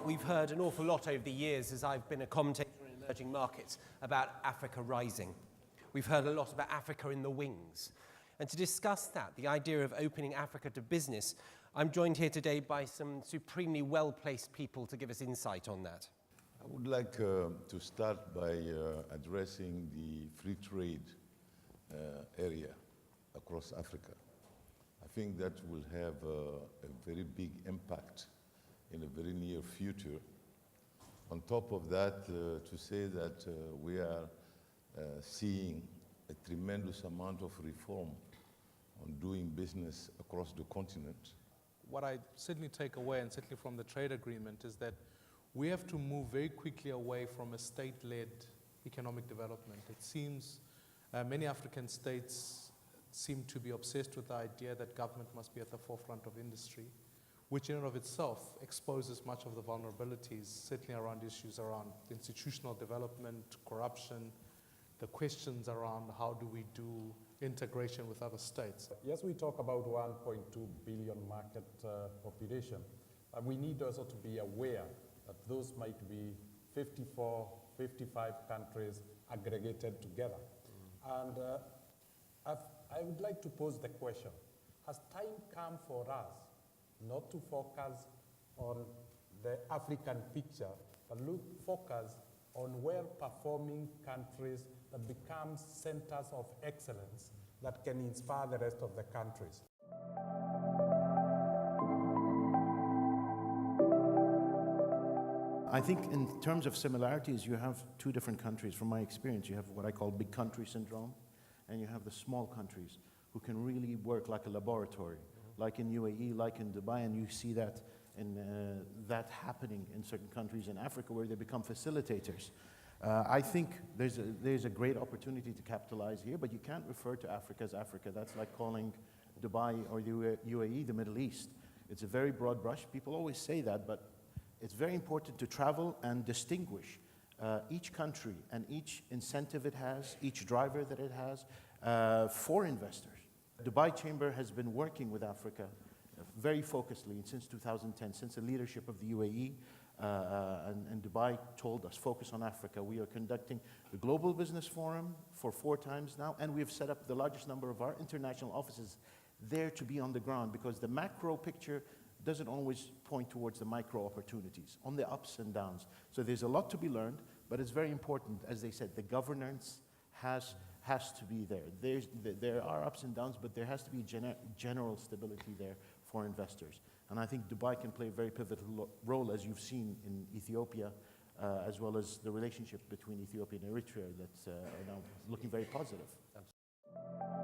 We've heard an awful lot over the years as I've been a commentator in emerging markets about Africa rising. We've heard a lot about Africa in the wings. And to discuss that, the idea of opening Africa to business, I'm joined here today by some supremely well-placed people to give us insight on that. I would like to start by addressing the free trade area across Africa. I think that will have a very big impact in a very near future. On top of that, to say that we are seeing a tremendous amount of reform on doing business across the continent. What I certainly take away, and certainly from the trade agreement, is that we have to move very quickly away from a state-led economic development. It seems many African states seem to be obsessed with the idea that government must be at the forefront of industry, which in and of itself exposes much of the vulnerabilities, certainly around issues around institutional development, corruption, the questions around how do we do integration with other states. Yes, we talk about 1.2 billion market population, and we need also to be aware that those might be 54, 55 countries aggregated together. And I would like to pose the question, has time come for us not to focus on the African picture, but focus on well-performing countries that become centers of excellence that can inspire the rest of the countries? I think in terms of similarities, you have two different countries. From my experience, you have what I call big country syndrome, and you have the small countries who can really work like a laboratory, like in UAE, like in Dubai, and you see that that happening in certain countries in Africa where they become facilitators. I think there's a great opportunity to capitalize here, but you can't refer to Africa as Africa. That's like calling Dubai or UAE the Middle East. It's a very broad brush. People always say that, but it's very important to travel and distinguish each country and each incentive it has, each driver that it has for investors. Dubai Chamber has been working with Africa very focusedly since 2010, since the leadership of the UAE, and Dubai told us, focus on Africa. We are conducting the Global Business Forum for 4 times now, and we have set up the largest number of our international offices there to be on the ground, because the macro picture doesn't always point towards the micro opportunities, on the ups and downs. So there's a lot to be learned, but it's very important, as they said, the governance has to be there. There are ups and downs, but there has to be general stability there for investors. And I think Dubai can play a very pivotal role, as you've seen in Ethiopia, as well as the relationship between Ethiopia and Eritrea that's now looking very positive. Absolutely.